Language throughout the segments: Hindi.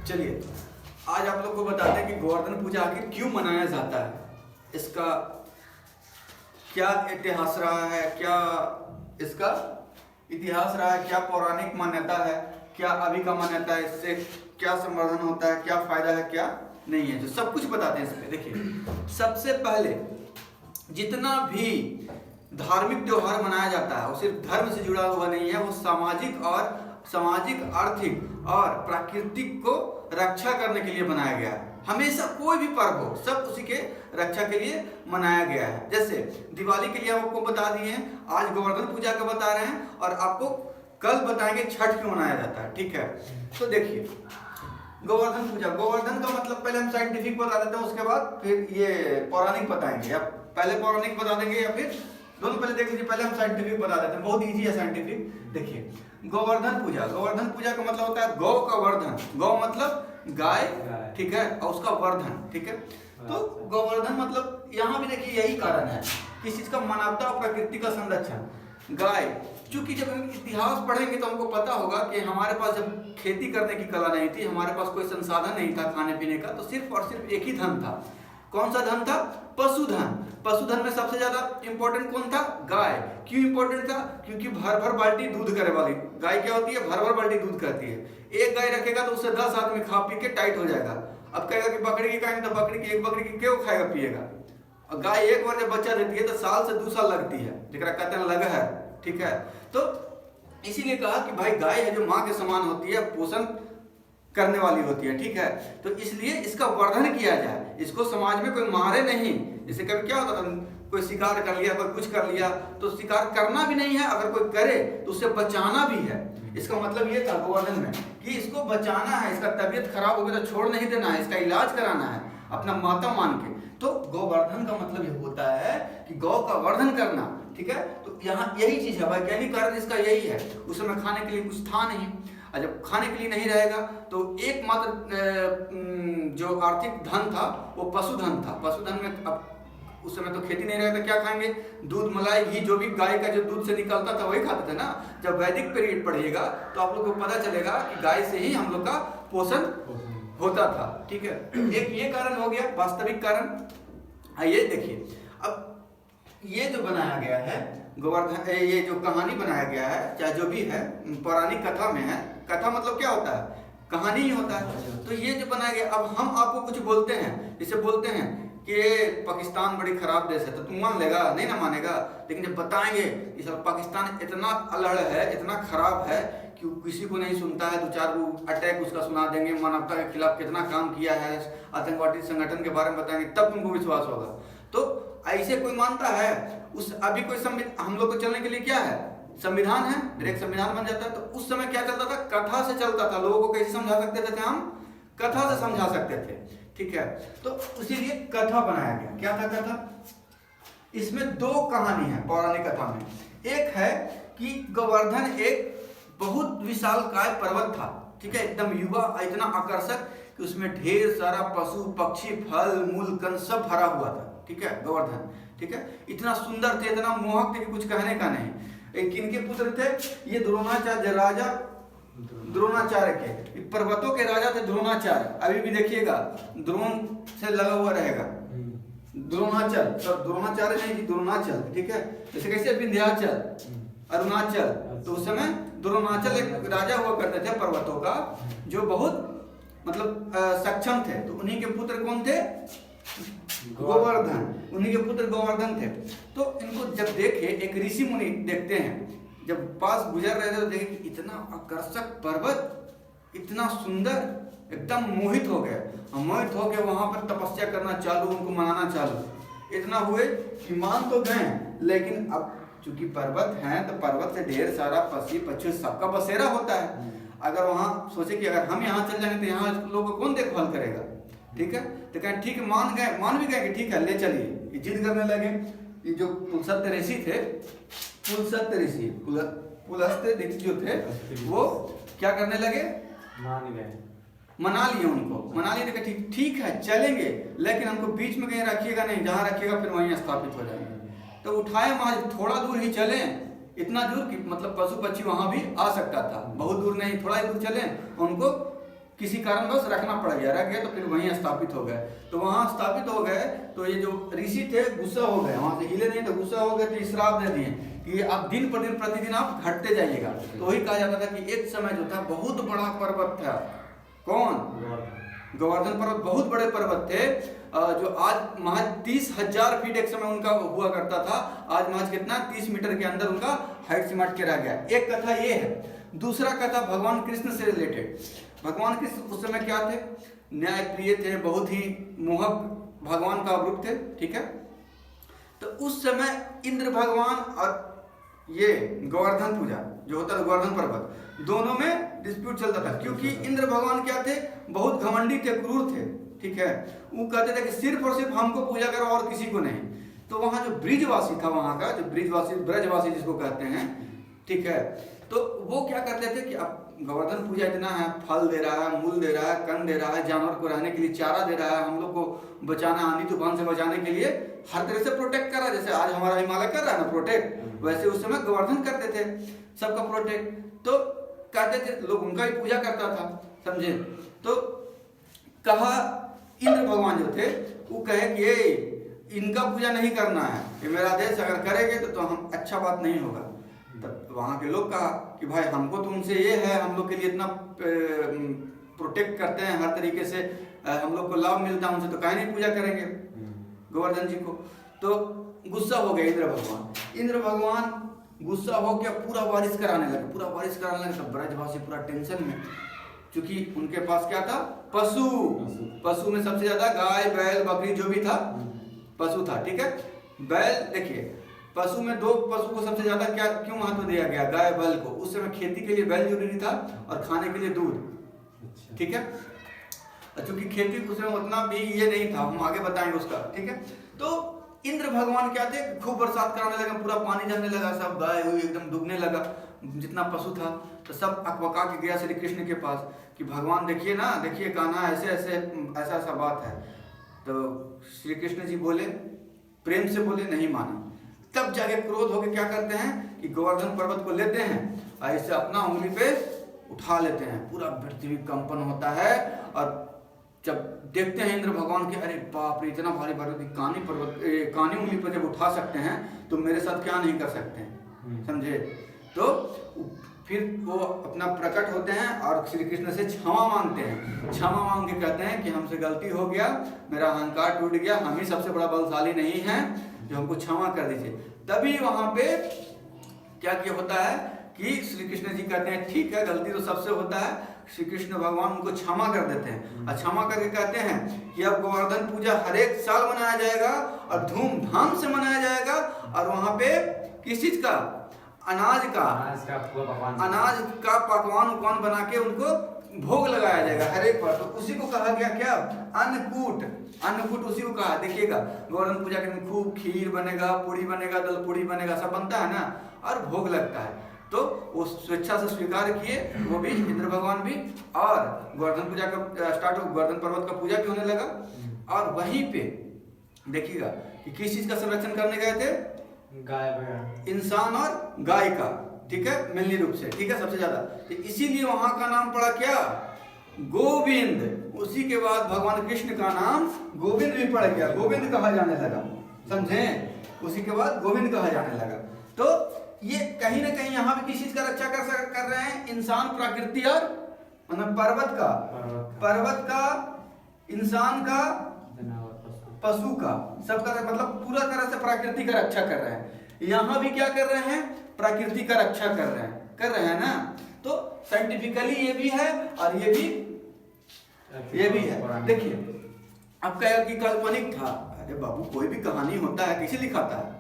चलिए आज आप लोग को बताते हैं कि गोवर्धन पूजा आखिर क्यों मनाया जाता है, इसका क्या इतिहास रहा है, क्या इसका इतिहास रहा है, क्या पौराणिक मान्यता है, क्या अभी का मान्यता है, इससे क्या संवर्धन होता है, क्या फायदा है, क्या नहीं है, जो सब कुछ बताते हैं इसमें। देखिए सबसे पहले जितना भी धार्मिक त्योहार मनाया जाता है वो सिर्फ धर्म से जुड़ा हुआ नहीं है, वो सामाजिक आर्थिक और प्राकृतिक को रक्षा करने के लिए बनाया गया है। हमेशा कोई भी पर्व हो सब उसी के रक्षा के लिए मनाया गया है। जैसे दिवाली के लिए हम आपको बता दिए हैं, आज गोवर्धन पूजा का बता रहे हैं और आपको कल बताएंगे छठ क्यों मनाया जाता है। ठीक है, तो देखिए गोवर्धन पूजा, गोवर्धन का मतलब पहले हम साइंटिफिक बता देते हैं, उसके बाद फिर ये पौराणिक बताएंगे, या पहले पौराणिक बता देंगे या फिर दोनों पहले देख लीजिए। पहले हम साइंटिफिक बता देते हैं, बहुत इजी है साइंटिफिक। देखिए गोवर्धन पूजा, गोवर्धन पूजा का मतलब होता है गौ का वर्धन, गौ मतलब गाय, ठीक है, और उसका वर्धन, ठीक है। तो गोवर्धन मतलब यहाँ भी देखिए यही कारण है, किस चीज का, मानवता और प्रकृति का संरक्षण। गाय, क्योंकि जब हम इतिहास पढ़ेंगे तो हमको पता होगा कि हमारे पास जब खेती करने की कला नहीं थी, हमारे पास कोई संसाधन नहीं था खाने पीने का, तो सिर्फ और सिर्फ एक ही धन था। कौन सा धन था? पशुधन। पशुधन में सबसे ज्यादा इंपॉर्टेंट कौन था? गाय। क्यों इंपॉर्टेंट था? क्योंकि भर भर बाल्टी दूध करे वाली गाय क्या होती है? भर भर बाल्टी दूध करती है। एक गाय रखेगा तो उससे 10 आदमी खा पी के टाइट हो जाएगा। अब कहेगा कि बकरी की खाएंगे तो बकरी की, एक बकरी की क्यों खाएगा पिएगा। और गाय एक बार जब बच्चा देती है तो साल से 2 साल लगती है, जिकरा कहते हैं लगा है, ठीक है। तो इसीलिए कहा कि भाई गाय है जो माँ के समान होती है, पोषण करने वाली होती है, ठीक है। तो इसलिए इसका वर्धन किया जाए, इसको समाज में कोई मारे नहीं। जैसे कभी क्या होता था, कोई शिकार कर लिया, कोई कुछ कर लिया, तो शिकार करना भी नहीं है, अगर कोई करे तो उससे बचाना भी है। इसका मतलब ये था गोवर्धन में कि इसको बचाना है, इसका तबीयत खराब हो गई तो छोड़ नहीं देना है, इसका इलाज कराना है अपना माता मान के। तो गोवर्धन का मतलब ये होता है कि गौ का वर्धन करना, ठीक है। तो यहाँ यही चीज है, वैज्ञानिक कारण इसका यही है। उस समय खाने के लिए कुछ था नहीं, और जब खाने के लिए नहीं रहेगा तो एकमात्र जो आर्थिक धन था वो पशुधन था। पशुधन में अब उस समय तो खेती नहीं रहेगा, क्या खाएंगे? दूध, मलाई, घी, जो भी गाय का जो दूध से निकलता था वही खाते थे ना। जब वैदिक पीरियड पढ़िएगा तो आप लोग को पता चलेगा कि गाय से ही हम लोग का पोषण होता था, ठीक है। एक ये कारण हो गया वास्तविक कारण। आइए देखिए, अब ये जो बनाया गया है गोवर्धन, ये जो कहानी बनाया गया है, चाहे जो भी है पौराणिक कथा में है, कथा मतलब क्या होता है? कहानी ही होता है। तो ये जो बनाया गया, अब हम आपको कुछ बोलते हैं, जैसे बोलते हैं कि पाकिस्तान बड़ी खराब देश है, तो तुम मान लेगा? नहीं ना मानेगा। लेकिन जब बताएंगे कि सब पाकिस्तान इतना अलड़ है, इतना खराब है कि किसी को नहीं सुनता है, 2-4 वो अटैक उसका सुना देंगे, मानवता के खिलाफ कितना काम किया है, आतंकवादी संगठन के बारे में बताएंगे, तब तुमको विश्वास होगा। तो ऐसे कोई मानता है? उस अभी कोई हम लोग को चलने के लिए क्या है? संविधान है, डायरेक्ट संविधान बन जाता है। तो उस समय क्या चलता था? कथा से चलता था। लोगों को कैसे समझा सकते थे हम? कथा से समझा सकते थे, ठीक है। तो इसीलिए कथा बनाया गया। क्या था कथा? इसमें 2 कहानी है पौराणिक कथा में। एक है कि गोवर्धन एक बहुत विशालकाय पर्वत था, ठीक है, एकदम युवा, इतना आकर्षक कि उसमें ढेर सारा पशु पक्षी फल मूल कण सब भरा हुआ था, ठीक है, गोवर्धन, ठीक है। इतना सुंदर थे, इतना मोहक थे कि कुछ कहने का नहीं। किनके पुत्र थे ये? द्रोणाचार्य, राजा द्रोणाचार्य के, पर्वतों के राजा थे द्रोणाचार्य। अभी भी देखिएगा द्रोण से लगा हुआ रहेगा द्रोणाचल, सब द्रोणाचार्य नहीं कि द्रोणाचल, ठीक है। जैसे कैसे विंध्याचल, अरुणाचल, तो उस समय द्रोणाचल एक राजा हुआ करते थे पर्वतों का, जो बहुत मतलब सक्षम थे। तो उन्हीं के पुत्र कौन थे? गोवर्धन, उन्हीं के पुत्र गोवर्धन थे। तो इनको जब देखे, एक ऋषि मुनि देखते हैं, जब पास गुजर रहे थे तो देखे कि इतना आकर्षक पर्वत, इतना सुंदर, एकदम मोहित हो गए। मोहित हो गए, वहां पर तपस्या करना चालू, उनको मनाना चालू। इतना हुए कि मान तो गए, लेकिन अब चूंकि पर्वत है तो पर्वत से ढेर सारा पक्षी पक्षी सबका बसेरा होता है। अगर वहां सोचे कि अगर हम यहाँ चल जाएंगे तो यहाँ लोगों को कौन देखभाल करेगा, ठीक है। तो कहें ठीक है, मान भी गए कि ठीक है ले चलिए। जिद करने लगे। ये जो पुलस्त्य ऋषि थे, पुलस्त्य ऋषि, पुलस्त्य ऋषि जो थे, वो क्या करने लगे? मना लिए उनको, मना लिए, ठीक है चलेंगे, लेकिन हमको बीच में कहीं रखिएगा नहीं, जहाँ रखिएगा फिर वहीं स्थापित हो जाएंगे। तो उठाए, वहां थोड़ा दूर ही चले, इतना दूर कि मतलब पशु पक्षी वहां भी आ सकता था, बहुत दूर नहीं, थोड़ा ही दूर चले, उनको किसी कारणवश रखना पड़ गया, रख गए तो फिर वहीं स्थापित हो गए। तो वहां स्थापित हो गए तो ये जो ऋषि थे गुस्सा हो गए, वहां से हिले नहीं तो गुस्सा हो गए, तो श्राप दे दिए कि आप दिन पर दिन प्रतिदिन आप घटते जाइएगा। तो वही कहा जाता था कि एक समय जो था बहुत बड़ा पर्वत था, कौन, गोवर्धन पर्वत, बहुत बड़े पर्वत थे जो आज महज 30,000 फीट एक समय उनका हुआ करता था, आज महज कितना 30 मीटर के अंदर उनका हाइट सिमट के रह गया। एक कथा ये है। दूसरा कथा भगवान कृष्ण से रिलेटेड। भगवान कृष्ण उस समय क्या थे, न्याय प्रिय थे, बहुत ही मोहक भगवान का रूप थे, ठीक है। तो उस समय इंद्र भगवान और ये गोवर्धन पूजा जो होता है गोवर्धन पर्वत, दोनों में डिस्प्यूट चलता था, क्योंकि इंद्र भगवान क्या थे, बहुत घमंडी थे, क्रूर थे, ठीक है। वो कहते थे कि सिर्फ और सिर्फ हमको पूजा करो और किसी को नहीं। तो वहाँ जो ब्रिजवासी था, वहाँ का जो ब्रजवासी जिसको कहते हैं, ठीक है, तो वो क्या करते थे कि अब गोवर्धन पूजा इतना है, फल दे रहा है, मूल दे रहा है, कण दे रहा है, जानवर को रहने के लिए चारा दे रहा है, हम लोग को बचाना, आंधी तूफान से बचाने के लिए हर तरह से प्रोटेक्ट कर रहा है। जैसे आज हमारा हिमालय कर रहा है ना प्रोटेक्ट, वैसे उस समय गोवर्धन करते थे सबका प्रोटेक्ट। तो कहते थे लोग, उनका ही पूजा करता था, समझे। तो कहा इंद्र भगवान जो थे वो कहे कि ये इनका पूजा नहीं करना है, ये मेरा देश, अगर करेंगे तो हम अच्छा बात नहीं होगा। तब वहाँ के लोग कहा कि भाई हमको तो उनसे ये है, हम लोग के लिए इतना प्रोटेक्ट करते हैं, हर तरीके से हम लोग को लाभ मिलता है उनसे, तो काहे नहीं पूजा करेंगे गोवर्धन जी को। तो गुस्सा हो गए इंद्र भगवान। इंद्र भगवान गुस्सा हो गया, पूरा बारिश कराने लगे, पूरा बारिश कराने लगे। तब ब्रजवासी पूरा टेंशन में, क्योंकि उनके पास क्या था, पशु में सबसे ज्यादा गाय बैल बकरी जो भी था पशु था, ठीक है। बैल देखिए, पशु में दो पशु को सबसे ज्यादा क्या क्यों महत्व दिया गया, गाय बैल को। उस समय खेती के लिए बैल जरूरी था और खाने के लिए दूध, ठीक है। क्योंकि खेती उस समय उतना भी ये नहीं था, हम आगे बताएंगे उसका, ठीक है। तो इंद्र भगवान क्या थे, खूब बरसात कराने लगे, पूरा पानी जमने लगा, सब गाय हुई एकदम डूबने लगा, जितना पशु था। तो सब अकबका के गया श्री कृष्ण के पास कि भगवान देखिए ना, देखिए कान्हा ऐसे ऐसा बात है। तो श्री कृष्ण जी बोले, प्रेम से बोले, नहीं माना। तब जाके क्रोध होके क्या करते हैं कि गोवर्धन पर्वत को लेते हैं, ऐसे अपना उंगली पे उठा लेते हैं, पूरा पृथ्वी कंपन होता है। और जब देखते हैं इंद्र भगवान के, अरे बाप रे, इतना भारी कानी उंगली पर जब उठा सकते हैं तो मेरे साथ क्या नहीं कर सकते हैं, समझे। तो फिर वो अपना प्रकट होते हैं और श्री कृष्ण से क्षमा मांगते हैं। क्षमा मांग के कहते हैं कि हमसे गलती हो गया, मेरा अहंकार टूट गया, हम ही सबसे बड़ा बलशाली नहीं है, जो हमको क्षमा कर दीजिए। तभी वहां पे क्या किया होता है कि श्री कृष्ण जी कहते हैं ठीक है, गलती तो सबसे होता है। श्री कृष्ण भगवान उनको क्षमा कर देते हैं और क्षमा करके कहते हैं कि अब गोवर्धन पूजा हर एक साल मनाया जाएगा और धूमधाम से मनाया जाएगा। और वहां पे किस चीज का, अनाज का पकवान बना के उनको भोग लगाया जाएगा हर एक पर। तो उसी को कहा गया क्या, अन्नकूट उसी को कहा। देखिएगा गोवर्धन पूजा के दिन खूब खीर बनेगा, पूड़ी बनेगा, दल पूड़ी बनेगा, सब बनता है ना, और भोग लगता है। तो वो स्वेच्छा से स्वीकार किए, वो भी इंद्र भगवान भी। और गोवर्धन पूजा का स्टार्ट हो, गोवर्धन पर्वत का पूजा भी होने लगा। और वहीं पे देखिएगा कि किस चीज का संरक्षण करने गए थे, गाय, इंसान और गाय का, ठीक है, मिलनी रूप से, ठीक है, सबसे ज्यादा। तो इसीलिए वहां का नाम पड़ा क्या, गोविंद। उसी के बाद भगवान कृष्ण का नाम गोविंद भी पड़ गया, गोविंद कहा जाने लगा, समझे। उसी के बाद गोविंद कहा जाने लगा। तो ये कहीं ना कहीं यहाँ भी किस चीज का रक्षा कर रहे हैं, इंसान, प्रकृति और मतलब पर्वत का, इंसान का, पशु का, सबका, मतलब पूरा तरह से प्रकृति का रक्षा कर रहे हैं। यहाँ भी क्या कर रहे हैं, प्रकृति का रक्षा कर रहे हैं ना। तो साइंटिफिकली ये भी है और ये भी है। देखिए अब कहेगा कि काल्पनिक था, अरे बाबू कोई भी कहानी होता है किसे लिखाता है,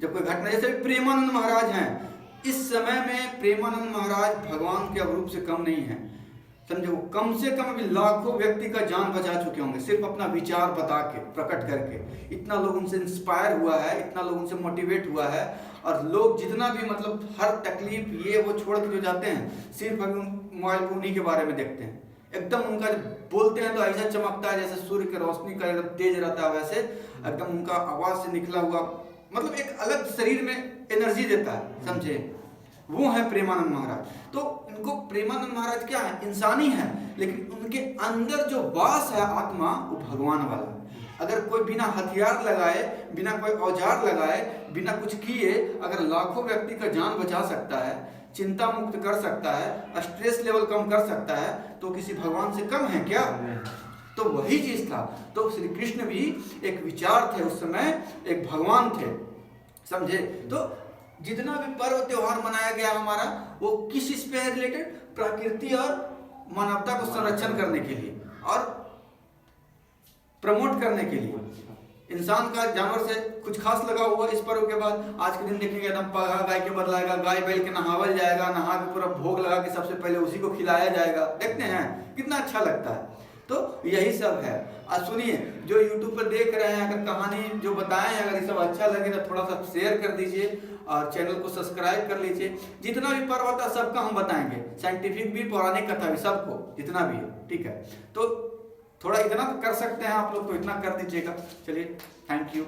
जब कोई घटना, जैसे प्रेमानंद महाराज हैं, इस समय में प्रेमानंद महाराज भगवान के रूप से कम नहीं है, समझो। कम से कम अभी लाखों व्यक्ति का जान बचा चुके होंगे, सिर्फ अपना विचार बता के, प्रकट करके। इतना लोग उनसे इंस्पायर हुआ है, इतना लोग उनसे मोटिवेट हुआ है। और लोग जितना भी मतलब हर तकलीफ ये वो छोड़ के जो जाते हैं, सिर्फ अभी मोबाइल पर उन्हीं के बारे में देखते हैं। एकदम उनका बोलते हैं तो ऐसा चमकता है जैसे सूर्य की रोशनी का एकदम तेज रहता है, वैसे एकदम उनका आवाज से निकला हुआ, मतलब एक अलग शरीर में एनर्जी देता है, समझे। वो है प्रेमानंद महाराज। तो उनको प्रेमानंद महाराज क्या है, इंसानी है, लेकिन उनके अंदर जो वास है आत्मा वो भगवान वाला है। अगर कोई बिना हथियार लगाए, बिना कोई औजार लगाए, बिना कुछ किए अगर लाखों व्यक्ति का जान बचा सकता है, चिंता मुक्त कर सकता है, स्ट्रेस लेवल कम कर सकता है, तो किसी भगवान से कम है क्या? तो वही चीज था। तो श्री कृष्ण भी एक विचार थे, उस समय एक भगवान थे, समझे? तो जितना भी पर्व त्योहार मनाया गया हमारा, वो किस चीज पे है रिलेटेड? प्रकृति और मानवता को संरक्षण करने के लिए और प्रमोट करने के लिए। इंसान का जानवर से कुछ खास लगा हुआ इस पर्व के बाद आज के दिन देखेंगे एकदम पगा गाय के बदलाएगा, गाय बैल के नहावल जाएगा, नहा के पूरा भोग लगा के सबसे पहले उसी को खिलाया जाएगा। देखते हैं कितना अच्छा लगता है। तो यही सब है। आज सुनिए, जो यूट्यूब पर देख रहे हैं, अगर कहानी जो बताएं अगर ये सब अच्छा लगे तो थोड़ा सा शेयर कर दीजिए और चैनल को सब्सक्राइब कर लीजिए। जितना भी पर्व होता है सबका हम बताएंगे, साइंटिफिक भी, पौराणिक कथा भी, सबको जितना भी है, ठीक है? तो थोड़ा इतना कर सकते हैं आप लोग, तो इतना कर दीजिएगा। चलिए, थैंक यू।